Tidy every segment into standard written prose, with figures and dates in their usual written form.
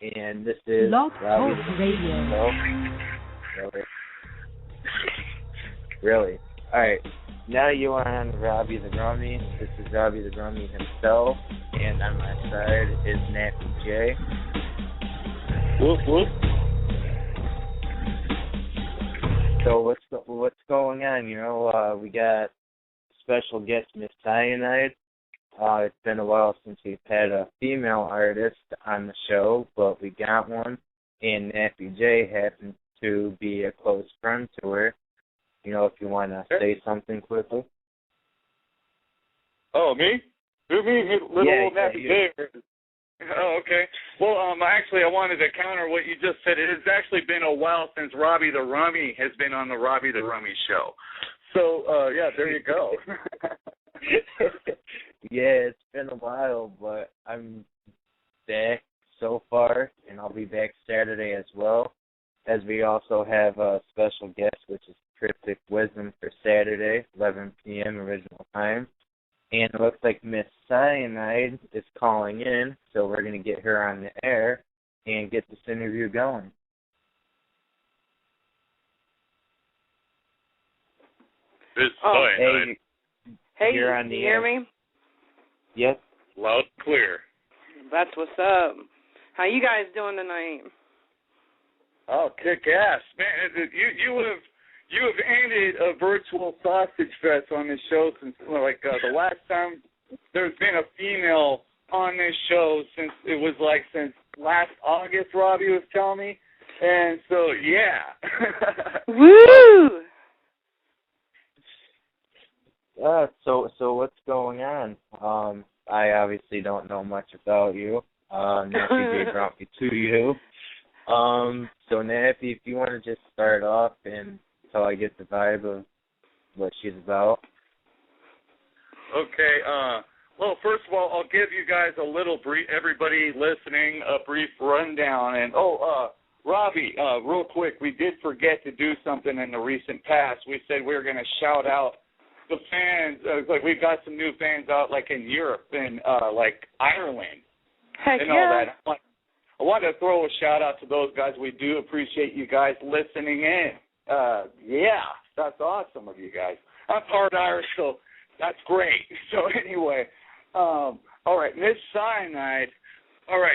and this is Log Robbie Talk Radio. Really? Alright, now you are on Robbie the Rummy. This is Robbie the Rummy himself, and on my side is Nappy J. Whoop, whoop. So what's going on? You know, we got special guest Miss Cyainide. It's been a while since we've had a female artist on the show, but we got one, and Nappy J happens to be a close friend to her. You know, if you want to say something quickly. Oh, me? Who, me? Little old Nappy J. Oh, okay. Well, actually, I wanted to counter what you just said. It has actually been a while since Robbie the Rummy has been on the Robbie the Rummy show. So, yeah, there you go. Yeah, it's been a while, but I'm back so far, and I'll be back Saturday as well, as we also have a special guest, which is Cryptic Wisdom for Saturday, 11 p.m. original time. And it looks like Miss Cyainide is calling in, so we're going to get her on the air and get this interview going. Hey, you're can on the you hear air. me? Yep. Loud and clear. That's what's up. How you guys doing tonight? Oh, kick ass. Man, you have ended a virtual sausage fest on this show since, the last time there's been a female on this show since last August, Robbie was telling me. And so, yeah. Woo! So what's going on? I obviously don't know much about you. Nappy J brought me to you. So Nappy, if you want to just start off until I get the vibe of what she's about. Okay. Well, first of all, I'll give you guys a little brief, everybody listening, a brief rundown. And, Robbie, real quick, we did forget to do something in the recent past. We said we were going to shout out the fans. We've got some new fans out, in Europe and, Ireland. Heck and yeah. all that. I wanted to throw a shout-out to those guys. We do appreciate you guys listening in. Yeah, that's awesome of you guys. I'm part Irish, so that's great. So anyway, all right, Miss Cyainide,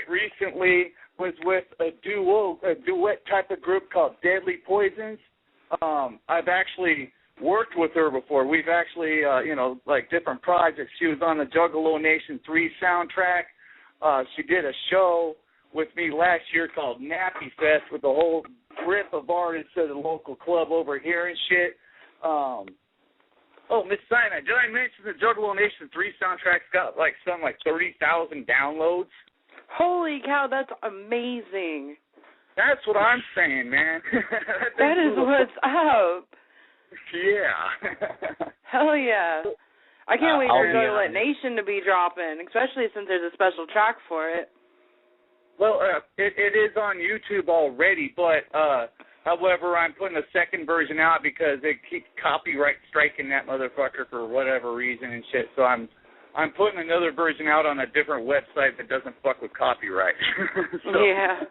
recently was with a duet type of group called Deadly Poisons. I've actually worked with her before. We've actually, different projects. She was on the Juggalo Nation 3 soundtrack. She did a show with me last year called Nappy Fest with a whole grip of artists at a local club over here and shit. Miss Cyainide, did I mention the Juggalo Nation 3 soundtrack's got 30,000 downloads? Holy cow, that's amazing. That's what I'm saying, man. That is what's up. Yeah. Hell yeah. I can't wait for Juggalo honest. Nation to be dropping, especially since there's a special track for it. Well, it is on YouTube already, but however, I'm putting a second version out because they keep copyright striking that motherfucker for whatever reason and shit. So I'm putting another version out on a different website that doesn't fuck with copyright. Yeah.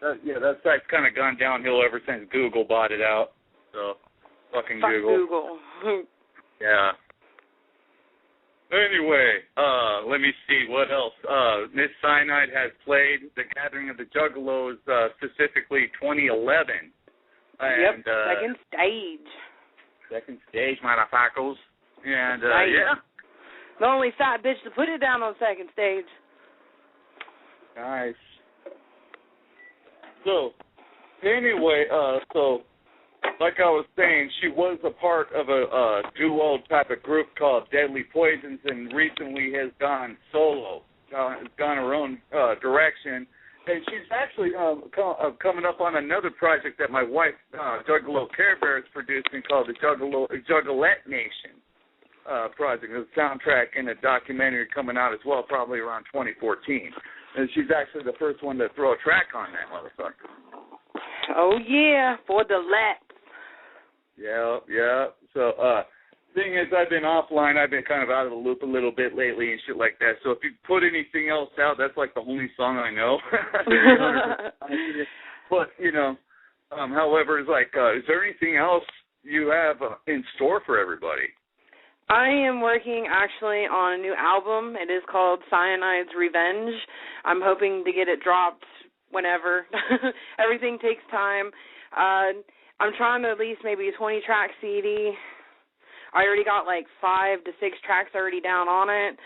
That site's kind of gone downhill ever since Google bought it out. So, fucking Fuck Google. Yeah. Anyway, let me see what else. Miss Cyainide has played The Gathering of the Juggalos, specifically 2011. And, second stage. Second stage, motherfuckers. And, Nice. yeah. The only fat bitch to put it down on second stage. Nice. So, anyway, like I was saying, she was a part of a duo type of group called Deadly Poisons and recently has gone solo, has gone her own direction. And she's actually coming up on another project that my wife, Juggalo Care Bear, is producing called the Juggalette Nation project. There's a soundtrack and a documentary coming out as well, probably around 2014. And she's actually the first one to throw a track on that motherfucker. Oh, yeah, for the Let. Yeah. So, thing is, I've been offline. I've been kind of out of the loop a little bit lately and shit like that. So if you put anything else out, that's like the only song I know. But, you know, however, it's like, is there anything else you have in store for everybody? I am working actually on a new album. It is called Cyanide's Revenge. I'm hoping to get it dropped whenever. Everything takes time. I'm trying to release maybe a 20-track CD. I already got like 5 to 6 tracks already down on it.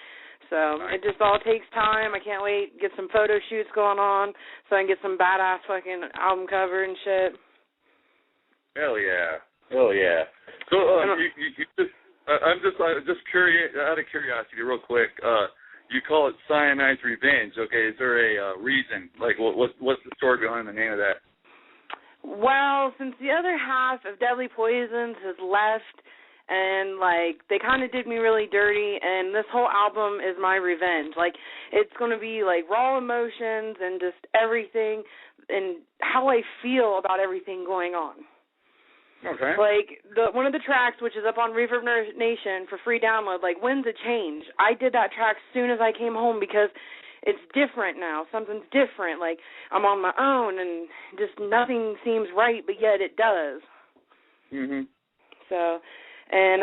So it just all takes time. I can't wait. Get some photo shoots going on so I can get some badass fucking album cover and shit. Hell yeah. Hell yeah. So you just, I'm just curious, out of curiosity, real quick. You call it Cyanide's Revenge. Okay, is there a reason? Like, what's the story behind the name of that? Well, since the other half of Deadly Poisons has left, and, like, they kind of did me really dirty, and this whole album is my revenge. Like, it's going to be, like, raw emotions and just everything and how I feel about everything going on. Okay. Like, one of the tracks, which is up on Reverb Nation for free download, like, When's a Change? I did that track as soon as I came home because it's different now. Something's different. Like, I'm on my own, and just nothing seems right, but yet it does. Mm-hmm. So... And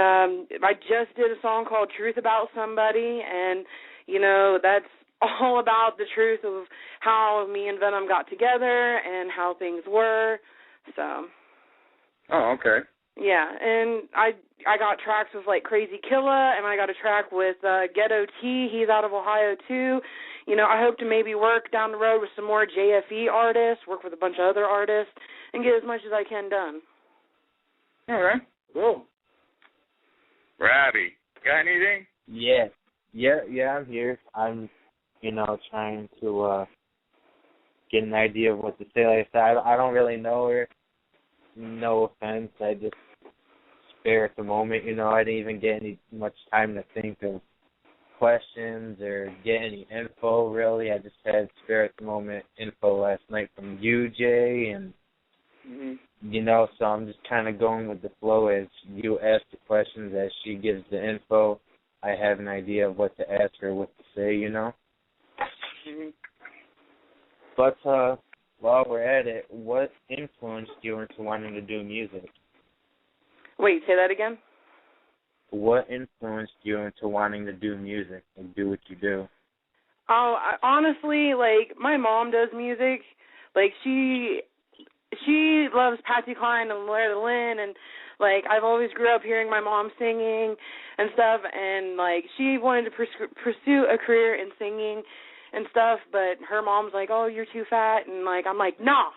I just did a song called Truth About Somebody, and, you know, that's all about the truth of how me and Venom got together and how things were. So. Oh, okay. Yeah, and I got tracks with, like, Crazy Killa, and I got a track with Ghetto T. He's out of Ohio, too. You know, I hope to maybe work down the road with some more JFE artists, work with a bunch of other artists, and get as much as I can done. All right. Cool. Robbie, got anything? Yeah, I'm here. I'm, you know, trying to get an idea of what to say. Like I said, I don't really know her. No offense. I just spare at the moment. You know, I didn't even get much time to think of questions or get any info, really. I just had spare at the moment info last night from you, Jay, and you know, so I'm just kind of going with the flow as you ask the questions, as she gives the info. I have an idea of what to ask her, what to say, you know. But while we're at it, what influenced you into wanting to do music? Wait, say that again? What influenced you into wanting to do music and do what you do? Oh, honestly, like, my mom does music. Like, she loves Patsy Cline and Loretta Lynn, and, like, I've always grew up hearing my mom singing and stuff, and, like, she wanted to pursue a career in singing and stuff, but her mom's like, oh, you're too fat, and, like, I'm like, nah,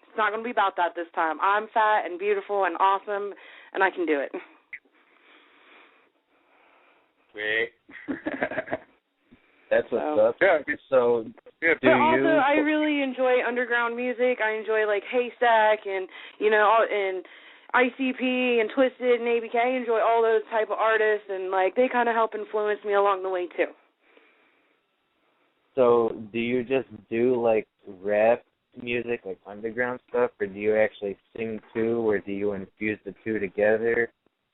it's not going to be about that this time. I'm fat and beautiful and awesome, and I can do it. Wait. That's what's up. Yeah. So, but also, I really enjoy underground music. I enjoy, like, Haystack and, you know, and ICP and Twisted and ABK. I enjoy all those type of artists, and, like, they kind of help influence me along the way, too. So, do you just do, like, rap music, like underground stuff, or do you actually sing, too, or do you infuse the two together?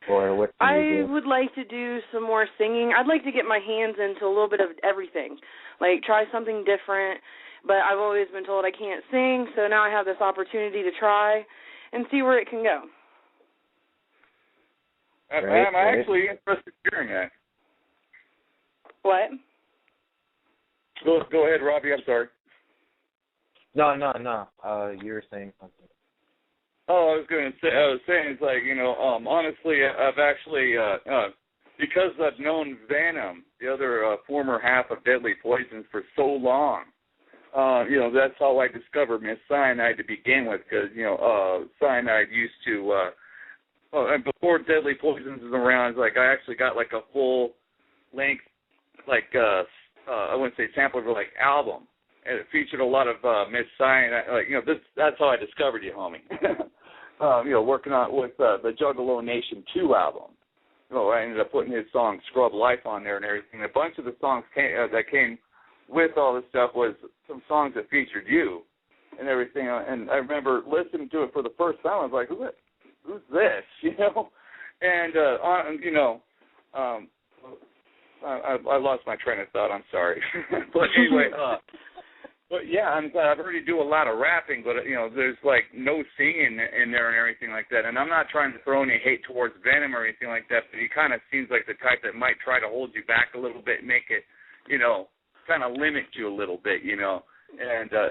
Or what do you do? I would like to do some more singing. I'd like to get my hands into a little bit of everything, like try something different, but I've always been told I can't sing, so now I have this opportunity to try and see where it can go. I'm actually interested in hearing that. What? Go ahead, Robbie, I'm sorry. No. You were saying something. Oh, I was saying, it's like, you know, honestly, I've actually, because I've known Venom, the other former half of Deadly Poisons, for so long, you know, that's how I discovered Miss Cyainide to begin with, because, you know, Cyainide used to, and before Deadly Poisons was around, it's like I actually got like a full-length, like, I wouldn't say sample, but like album, and it featured a lot of Miss Cyainide, like, you know, that's how I discovered you, homie. You know, working on with the Juggalo Nation 2 album. You know, I ended up putting his song Scrub Life on there and everything. A bunch of the songs that came with all this stuff was some songs that featured you and everything. And I remember listening to it for the first time. I was like, who's this? You know? And, you know, I lost my train of thought. I'm sorry. But anyway, but yeah, I'm glad. I've already do a lot of rapping, but there's like no singing in there and everything like that. And I'm not trying to throw any hate towards Venom or anything like that, but he kind of seems like the type that might try to hold you back a little bit, make it, kind of limit you a little bit, And I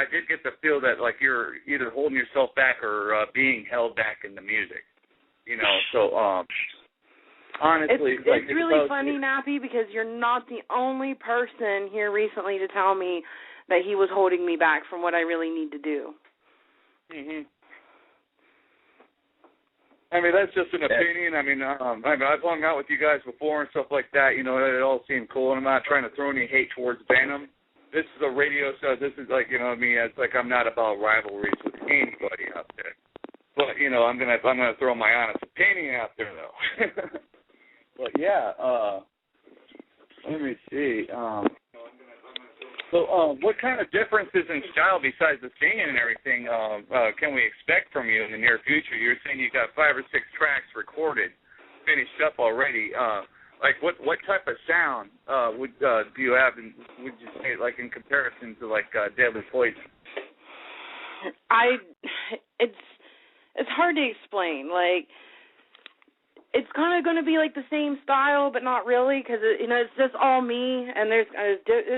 did get the feel that like you're either holding yourself back or being held back in the music, So honestly, it's really funny, Nappy, because you're not the only person here recently to tell me that he was holding me back from what I really need to do. Mhm. I mean, that's just an opinion. I mean, I've hung out with you guys before and stuff like that. It all seemed cool, and I'm not trying to throw any hate towards Venom. This is a radio show. This is like, it's like I'm not about rivalries with anybody out there. But I'm gonna throw my honest opinion out there though. But yeah, let me see. So what kind of differences in style besides the singing and everything can we expect from you in the near future? You're saying you got 5 or 6 tracks recorded, finished up already. Like what type of sound do you have? Would you say like in comparison to like Deadly Poison? It's hard to explain. Like, it's kind of going to be like the same style, but not really, because it's just all me. And there's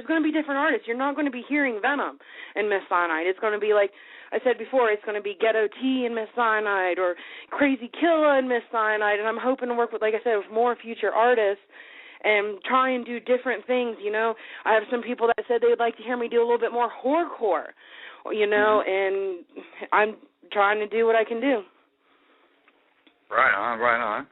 going to be different artists. You're not going to be hearing Venom and Miss Cyainide. It's going to be like I said before. It's going to be Ghetto T and Miss Cyainide, or Crazy Killa and Miss Cyainide. And I'm hoping to work with, like I said, with more future artists and try and do different things. I have some people that said they would like to hear me do a little bit more horrocore. And I'm trying to do what I can do. Right on.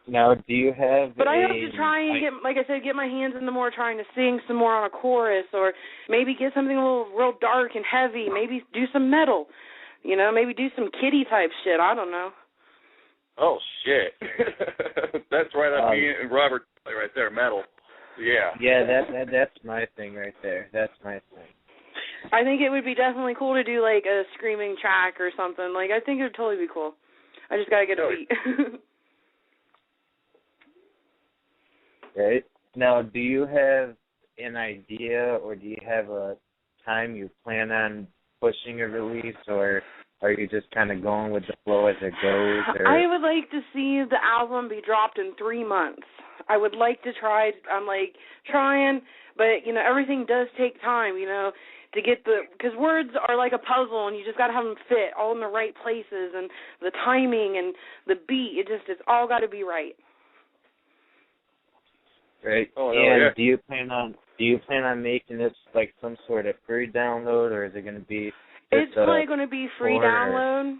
Now, do you have But I hope to try and get my hands in the more, trying to sing some more on a chorus, or maybe get something a little real dark and heavy, maybe do some metal, maybe do some kiddie type shit, I don't know. Oh, shit. That's right up me and Robert right there, metal. Yeah. Yeah, that's my thing right there. That's my thing. I think it would be definitely cool to do like a screaming track or something. Like, I think it would totally be cool. I just got to get a beat. Right. Now, do you have an idea, or do you have a time you plan on pushing a release, or are you just kind of going with the flow as it goes? Or? I would like to see the album be dropped in 3 months. I would like to try. I'm like trying, but everything does take time. To get because words are like a puzzle, and you just got to have them fit all in the right places, and the timing and the beat. It's all got to be right. Right. Oh, and yeah. do you plan on making this like some sort of free download, or is it going to be? It's probably going to be free download,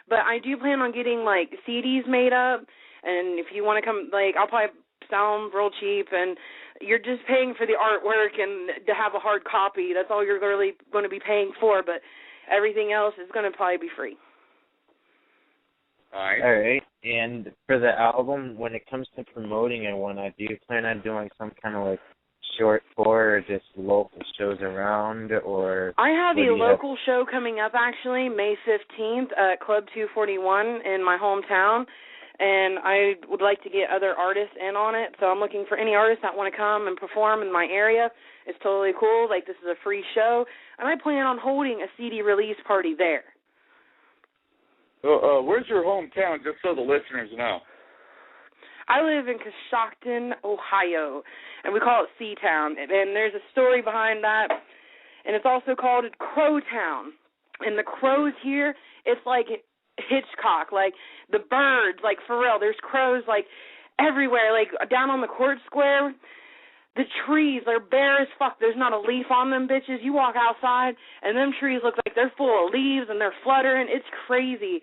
but I do plan on getting like CDs made up, and if you want to come, like I'll probably sell them real cheap, and you're just paying for the artwork and to have a hard copy. That's all you're really going to be paying for, but everything else is going to probably be free. All right. And for the album, when it comes to promoting it, do you plan on doing some kind of like short tour, or just local shows around, or? I have a local show coming up actually, May 15th at Club 241 in my hometown, and I would like to get other artists in on it. So I'm looking for any artists that want to come and perform in my area. It's totally cool. Like, this is a free show, and I plan on holding a CD release party there. Where's your hometown, just so the listeners know? I live in Coshocton, Ohio, and we call it Seatown. And there's a story behind that, and it's also called Crowtown. And the crows here, it's like Hitchcock, like the birds, like for real. There's crows like everywhere, like down on the court square. The trees are bare as fuck. There's not a leaf on them bitches. You walk outside, and them trees look like they're full of leaves, and they're fluttering. It's crazy.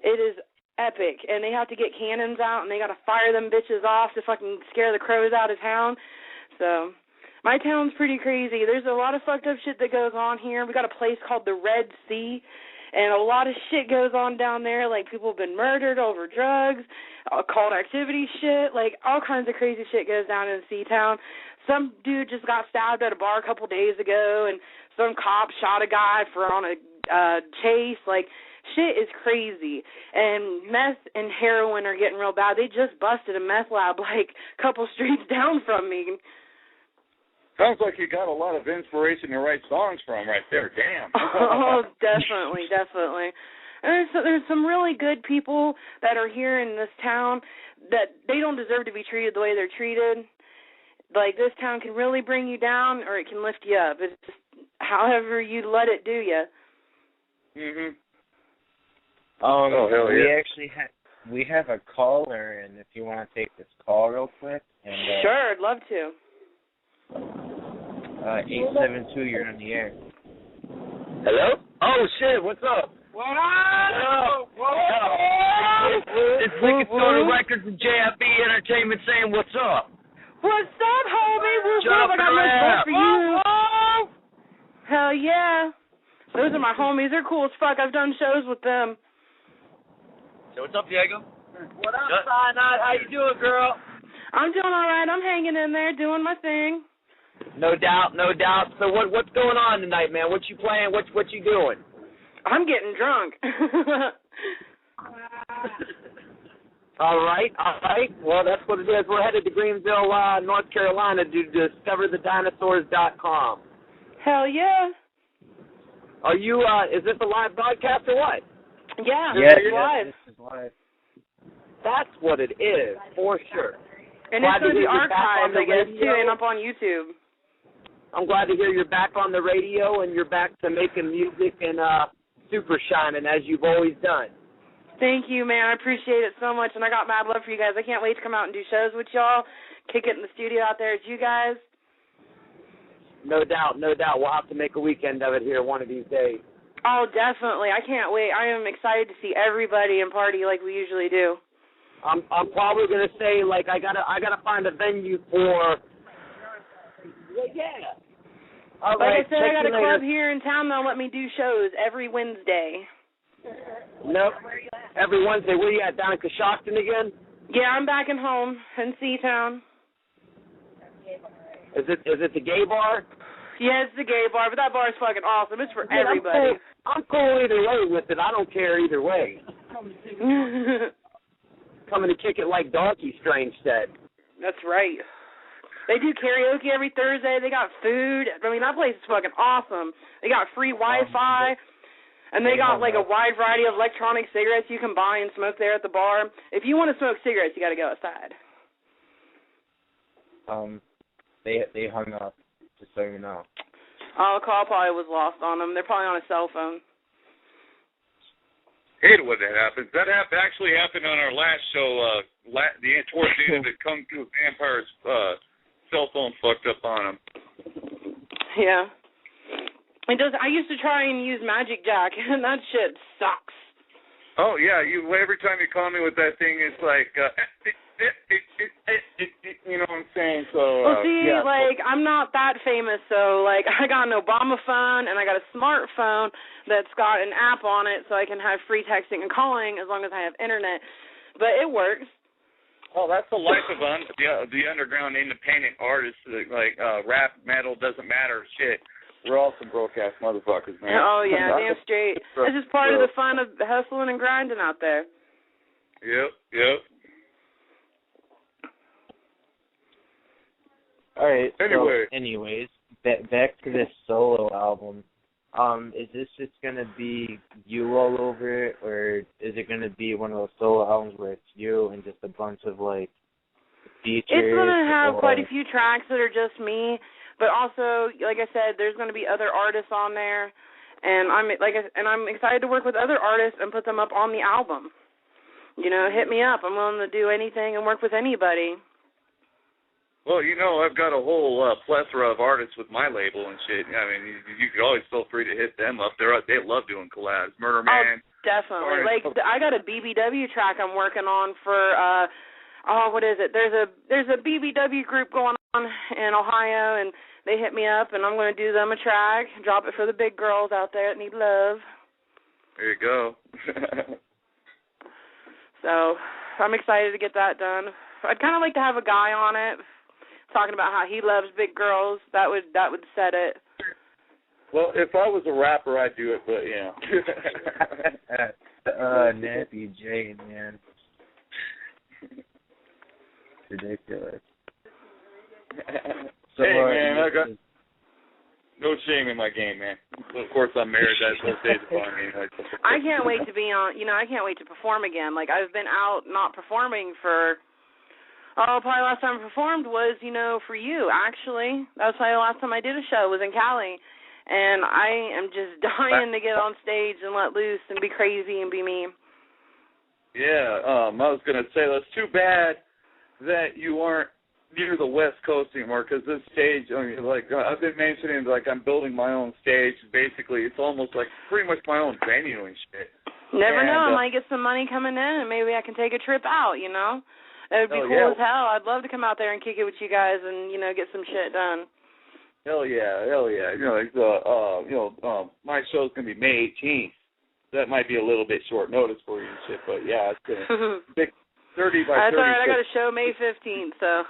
It is epic. And they have to get cannons out, and they got to fire them bitches off to fucking scare the crows out of town. So my town's pretty crazy. There's a lot of fucked up shit that goes on here. We got a place called the Red Sea, and a lot of shit goes on down there. Like, people have been murdered over drugs, occult activity shit. Like, all kinds of crazy shit goes down in Seatown. Some dude just got stabbed at a bar a couple days ago, and some cop shot a guy on a chase. Like, Shit is crazy. And meth and heroin are getting real bad. They just busted a meth lab like a couple streets down from me. Sounds like you got a lot of inspiration to write songs from right there. Damn. Oh, definitely, definitely. And there's some really good people that are here in this town that they don't deserve to be treated the way they're treated. Like, this town can really bring you down or it can lift you up. It's just however you let it do you. Mhm. We yeah. actually have a caller, and if you want to take this call real quick. And, sure, I'd love to. 872, you're on the air. Hello? Oh, shit, what's up? What up? It's Wicked Soda Records and JFB Entertainment saying what's up. What's up, homie? What's Drop up? I got it much out. love for you. Hell yeah. Those are my homies. They're cool as fuck. I've done shows with them. So what's up, Diego? What up, Cyainide? How you doing, girl? I'm doing all right. I'm hanging in there, doing my thing. No doubt, no doubt. So what's going on tonight, man? What you playing? What you doing? I'm getting drunk. All right. Well, that's what it is. We're headed to Greenville, North Carolina to discoverthedinosaurs.com. Hell yeah. Are you, is this a live broadcast or what? Yeah, Yes, it's live. this is live. That's what it is, for sure. And Glad it's going to be hear you're back on archived, the I guess, radio. too, and up on YouTube. I'm glad to hear you're back on the radio and you're back to making music and super shining as you've always done. Thank you, man. I appreciate it so much, and I got mad love for you guys. I can't wait to come out and do shows with y'all, kick it in the studio out there with you guys. No doubt, no doubt. We'll have to make a weekend of it here one of these days. Oh, definitely. I can't wait. I am excited to see everybody and party like we usually do. I'm probably gonna say like I gotta find a venue for. Yeah. All Like right, I said, I got a check you club later. here in town that'll let me do shows every Wednesday. Nope. Every Wednesday. Where you at? Down in Coshocton again? Yeah, I'm back at home in C-Town. Is it the gay bar? Yeah, it's the gay bar, but that bar is fucking awesome. It's for everybody. I'm cool either way with it. I don't care either way. Coming to kick it like Donkey, Strange said. That's right. They do karaoke every Thursday. They got food. I mean, that place is fucking awesome. They got free Wi-Fi, and they got like a wide variety of electronic cigarettes you can buy and smoke there at the bar. If you want to smoke cigarettes, you got to go outside. They hung up, just so you know. Oh, the call probably was lost on them. They're probably on a cell phone. Hate it when that happens. That actually happened on our last show. Towards the end of it, Kung Fu Vampire's cell phone fucked up on him. Yeah. It does. I used to try and use Magic Jack, and that shit sucks. Oh yeah, every time you call me with that thing, it's like, you know what I'm saying? So. Well, see, yeah. like I'm not that famous, so like I got an Obama phone and I got a smartphone that's got an app on it, so I can have free texting and calling as long as I have internet. But it works. Oh, that's the life of the underground independent artists. Like rap, metal, doesn't matter. Shit, we're all some broke-ass motherfuckers, man. Oh, yeah, damn straight. This is part of the fun of hustling and grinding out there. Yep. All right. Anyway. So, anyways, back to this solo album. Is this just gonna be you all over it, or is it gonna be one of those solo albums where it's you and just a bunch of like features? It's gonna have quite a few tracks that are just me, but also, like I said, there's gonna be other artists on there, and I'm excited to work with other artists and put them up on the album. You know, hit me up. I'm willing to do anything and work with anybody. Well, you know, I've got a whole plethora of artists with my label and shit. I mean, you could always feel free to hit them up. They love doing collabs. Murder Man. Oh, definitely. Like I got a BBW track I'm working on for what is it? There's a BBW group going on in Ohio, and they hit me up, and I'm going to do them a track, drop it for the big girls out there that need love. There you go. So I'm excited to get that done. I'd kind of like to have a guy on it, talking about how he loves big girls. That would set it. Well, if I was a rapper, I'd do it, but Nappy J, man. Ridiculous. So, hey, man, I got no shame in my game, man. Of course, I'm married. That's what stays upon me. I can't wait to be on. I can't wait to perform again. Like, I've been out not performing for. Probably last time I performed was, for you. Actually, that was probably the last time I did a show. Was in Cali, and I am just dying to get on stage and let loose and be crazy and be me. Yeah, I was gonna say that's too bad that you aren't near the West Coast anymore, because this stage, I've been mentioning, I'm building my own stage. Basically, it's almost like pretty much my own venue and shit. Never know. I might get some money coming in, and maybe I can take a trip out, It would be cool as hell. I'd love to come out there and kick it with you guys and, get some shit done. Hell yeah. My show's going to be May 18th. That might be a little bit short notice for you and shit, but yeah, it's going to be 30 by 30. That's all right. I got a show May 15th, so.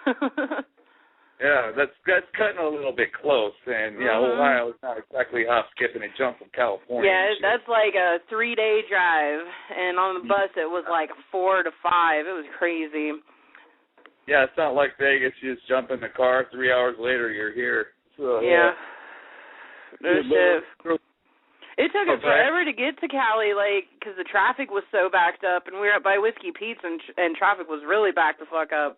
Yeah, that's cutting a little bit close, and Ohio is not exactly hop, skipping, and jump from California. Yeah, that's like a 3-day drive, and on the bus it was like 4 to 5. It was crazy. Yeah, it's not like Vegas. You just jump in the car, 3 hours later you're here. So, yeah. No shit. It took us forever to get to Cali, because the traffic was so backed up, and we were up by Whiskey Pete's, and traffic was really backed the fuck up.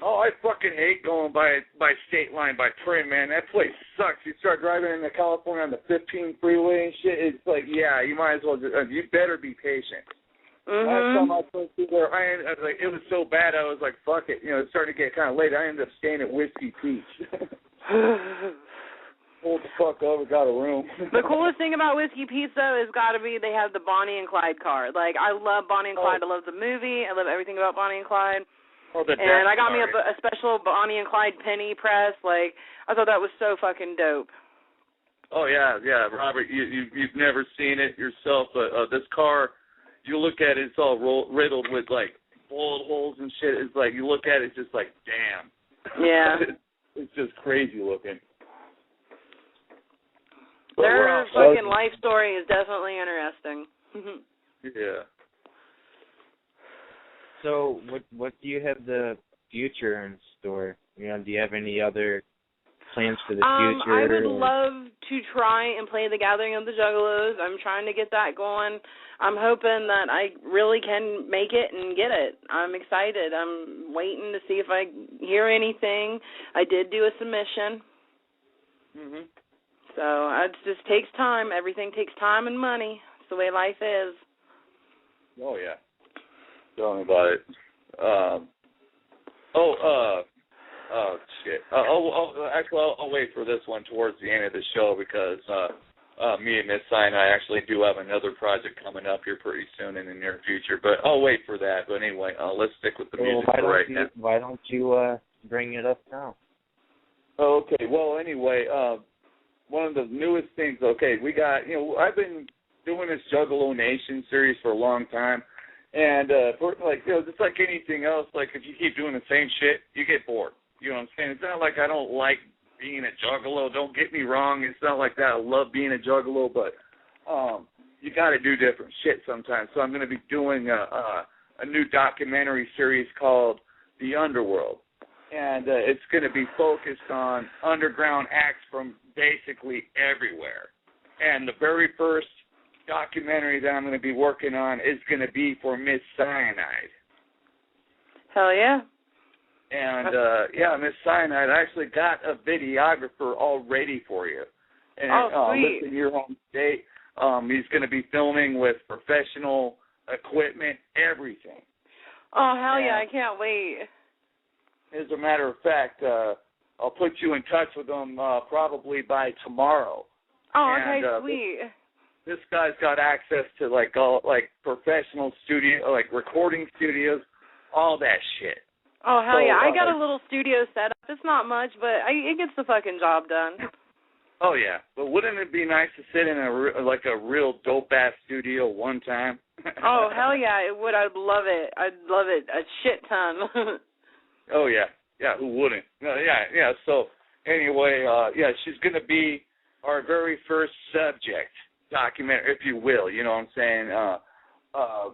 Oh, I fucking hate going by State Line, by Prim, man. That place sucks. You start driving into California on the 15 freeway and shit, it's like, yeah, you might as well you better be patient. Last time I was there, it was so bad, I was like, fuck it. It started to get kind of late. I ended up staying at Whiskey Pete's. Pulled the fuck over, got a room. The coolest thing about Whiskey Pete's, though, has got to be they have the Bonnie and Clyde card. I love Bonnie and Clyde. I love the movie. I love everything about Bonnie and Clyde. And I got me a special Bonnie and Clyde penny press. I thought that was so fucking dope. Oh, yeah. Robert, you've never seen it yourself, but this car, you look at it, it's all riddled with, bullet holes and shit. It's like, you look at it, it's just like, damn. Yeah. It's just crazy looking. Their fucking life story is definitely interesting. Yeah. So, what do you have the future in store? Do you have any other plans for the future? I would love to try and play the Gathering of the Juggalos. I'm trying to get that going. I'm hoping that I really can make it and get it. I'm excited. I'm waiting to see if I hear anything. I did do a submission. So it just takes time. Everything takes time and money. It's the way life is. Oh, yeah. Tell me about it. Shit. Actually, I'll wait for this one towards the end of the show because me and Miss Cyainide actually do have another project coming up here pretty soon in the near future. But I'll wait for that. But anyway, let's stick with the music for right now. Why don't you bring it up now? Okay. Well, anyway, one of the newest things. Okay, we got. I've been doing this Juggalo Nation series for a long time. And, just like anything else, if you keep doing the same shit, you get bored. You know what I'm saying? It's not like I don't like being a Juggalo. Don't get me wrong. It's not like that. I love being a Juggalo, but you got to do different shit sometimes. So I'm going to be doing a new documentary series called The Underworld. And it's going to be focused on underground acts from basically everywhere. And the very first documentary that I'm going to be working on is going to be for Miss Cyainide. Hell yeah. And, Miss Cyainide, I actually got a videographer all ready for you. And, sweet. Listen, your home state, he's going to be filming with professional equipment, everything. Oh, hell yeah, I can't wait. As a matter of fact, I'll put you in touch with him probably by tomorrow. Oh, okay, sweet. This guy's got access to all professional studio, recording studios, all that shit. Oh hell yeah! I got a little studio set up. It's not much, but it gets the fucking job done. Oh yeah, but wouldn't it be nice to sit in a real dope ass studio one time? Oh hell yeah, it would. I'd love it. I'd love it a shit ton. Oh yeah, who wouldn't? Yeah. So anyway, she's gonna be our very first subject documentary, if you will. You know what I'm saying?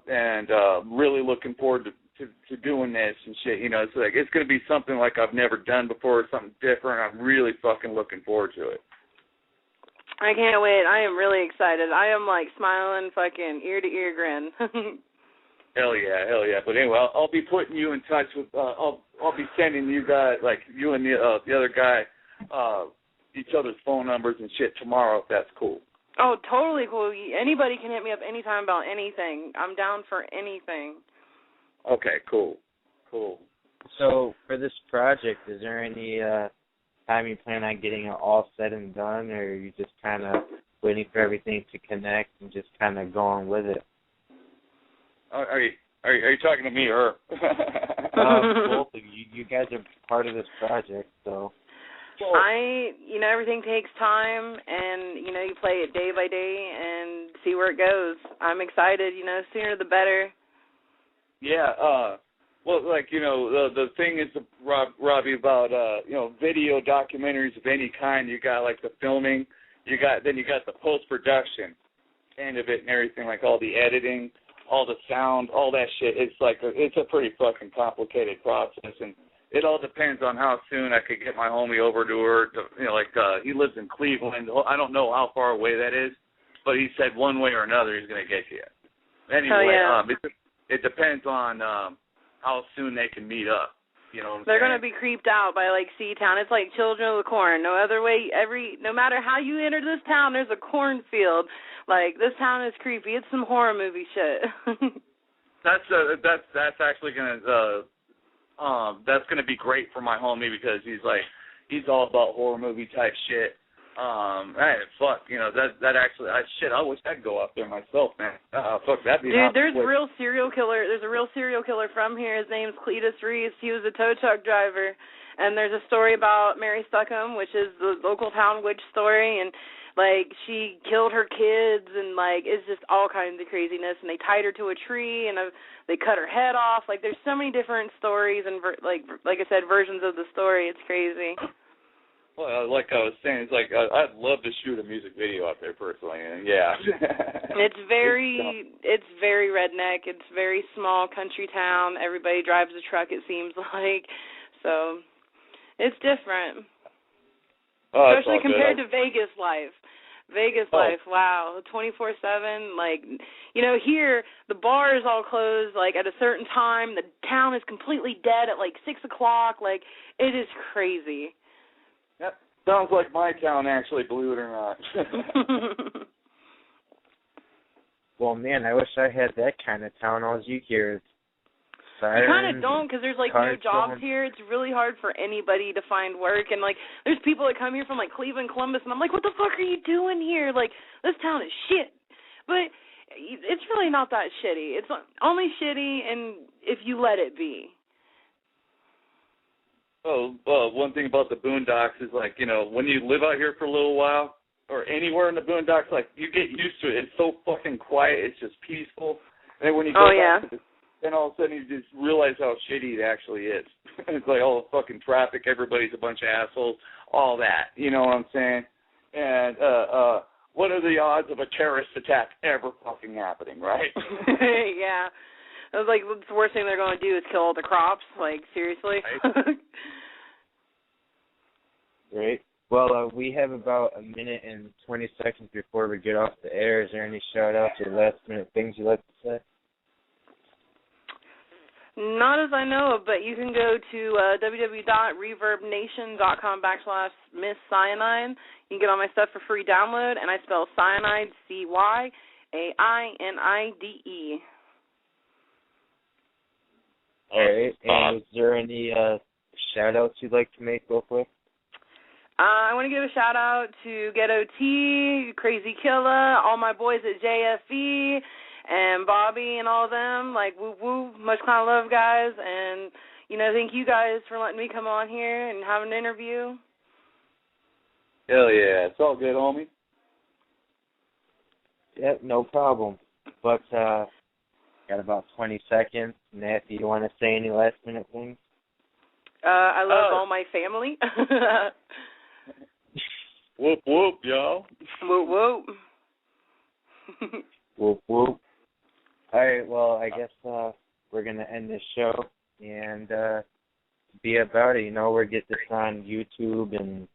And really looking forward to doing this and shit. You know, it's gonna be something like I've never done before, something different. I'm really fucking looking forward to it. I can't wait. I am really excited. I am like smiling, fucking ear to ear grin. Hell yeah. But anyway, I'll be putting you in touch with. I'll be sending you guys, like you and the other guy, each other's phone numbers and shit tomorrow, if that's cool. Oh, totally cool. Anybody can hit me up anytime about anything. I'm down for anything. Okay, cool. So for this project, is there any time you plan on getting it all said and done, or are you just kind of waiting for everything to connect and just kind of going with it? Are you talking to me or her? Both of you. You guys are part of this project, so. Everything takes time, and, you play it day by day and see where it goes. I'm excited, sooner the better. Yeah, well, like, the thing is, Robbie, about, video documentaries of any kind, you got, like, the filming, then you got the post-production end of it and everything, like all the editing, all the sound, all that shit. It's a pretty fucking complicated process, and it all depends on how soon I could get my homie over to her. He lives in Cleveland. I don't know how far away that is, but he said one way or another he's going to get to you. Anyway, it depends on how soon they can meet up. You know what I'm They're saying? going to be creeped out by, like, Seatown. It's like Children of the Corn. No other way. No matter how you enter this town, there's a cornfield. Like, this town is creepy. It's some horror movie shit. That's actually going to that's going to be great for my homie, because he's all about horror movie type shit. That actually, I wish I'd go up there myself, man. That'd be Dude, there's a real serial killer from here. His name's Cletus Reeves. He was a tow truck driver, and there's a story about Mary Stuckham, which is the local town witch story, and like she killed her kids, and like it's just all kinds of craziness. And they tied her to a tree, and they cut her head off. Like there's so many different stories, and like I said, versions of the story. It's crazy. Well, like I was saying, it's like I'd love to shoot a music video out there personally, and yeah. It's very redneck. It's very small country town. Everybody drives a truck, it seems like. So it's different. Especially compared to Vegas life. Life, wow, 24/7. Like, here the bars all closed like at a certain time. The town is completely dead at like 6 o'clock. Like, it is crazy. That sounds like my town, actually, believe it or not. Well, man, I wish I had that kind of town. All you hear is sirens. You kind of don't, because there's, like, no jobs here. It's really hard for anybody to find work. And, like, there's people that come here from, like, Cleveland, Columbus, and I'm like, what the fuck are you doing here? Like, this town is shit. But it's really not that shitty. It's only shitty if you let it be. Oh, one thing about the boondocks is, like, when you live out here for a little while, or anywhere in the boondocks, like, you get used to it. It's so fucking quiet. It's just peaceful. And then when you go back to then all of a sudden you just realize how shitty it actually is. It's like all the fucking traffic, everybody's a bunch of assholes, all that. You know what I'm saying? And what are the odds of a terrorist attack ever fucking happening, right? Yeah. It was like the worst thing they're going to do is kill all the crops. Like, seriously? Right. Great. Well, we have about a minute and 20 seconds before we get off the air. Is there any shout-outs or last-minute things you'd like to say? Not as I know of, but you can go to www.reverbnation.com/Miss Cyainide. You can get all my stuff for free download, and I spell Cyainide, Cyainide. All right. And is there any shout-outs you'd like to make real quick? I want to give a shout-out to Ghetto T, Crazy Killa, all my boys at JFE, and Bobby and all of them. Like, woo-woo, much kind of love, guys. And, thank you guys for letting me come on here and have an interview. Hell yeah. It's all good, homie. Yep, no problem. But, got about 20 seconds. Nappy, you want to say any last-minute things? I love all my family. Woo Whoop, whoop, y'all. Whoop, whoop. Whoop, whoop. All right, well, I guess we're going to end this show and be about it. You know, we'll get this on YouTube and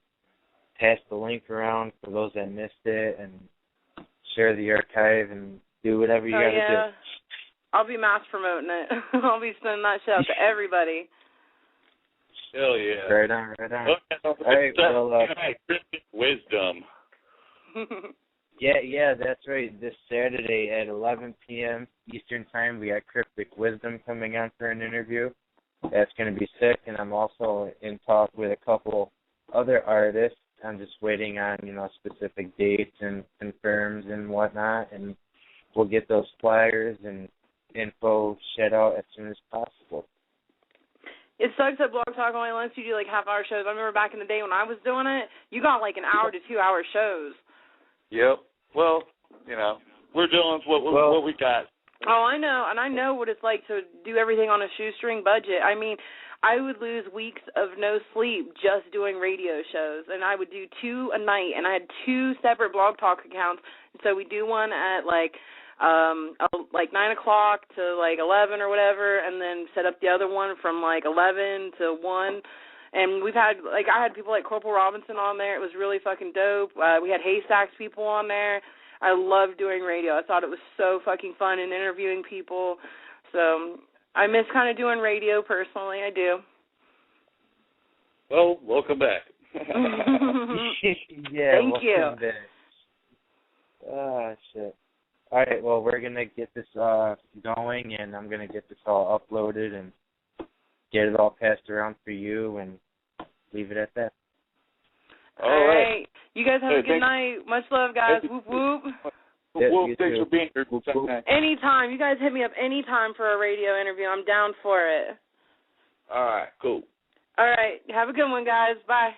pass the link around for those that missed it and share the archive and do whatever you got to do. I'll be mass promoting it. I'll be sending that shit out to everybody. Hell yeah. Right on, right on. All right, well, wisdom. Yeah, that's right. This Saturday at 11 p.m. Eastern Time, we got Cryptic Wisdom coming on for an interview. That's going to be sick, and I'm also in talk with a couple other artists. I'm just waiting on, specific dates and confirms and whatnot, and we'll get those flyers and info shed out as soon as possible. It sucks that Blog Talk only lets you do, half-hour shows. I remember back in the day when I was doing it, you got, an hour to 2 hour shows. Yep. Well, we're dealing with what we got. Oh, I know, and I know what it's like to do everything on a shoestring budget. I mean, I would lose weeks of no sleep just doing radio shows, and I would do 2 a night, and I had 2 separate Blog Talk accounts. So we do one at 9 o'clock to 11 or whatever, and then set up the other one from 11 to 1. And we've had I had people like Corporal Robinson on there. It was really fucking dope. We had Haystacks people on there. I love doing radio. I thought it was so fucking fun and interviewing people. So I miss kind of doing radio personally. I do. Well, welcome back. Yeah, thank you. Back. Ah, shit. All right, well, we're going to get this going, and I'm going to get this all uploaded and get it all passed around for you and leave it at that. All right. You guys have a good night. Much love, guys. Whoop, whoop. Whoop, thanks for being here. Anytime. You guys hit me up anytime for a radio interview. I'm down for it. All right, cool. All right. Have a good one, guys. Bye.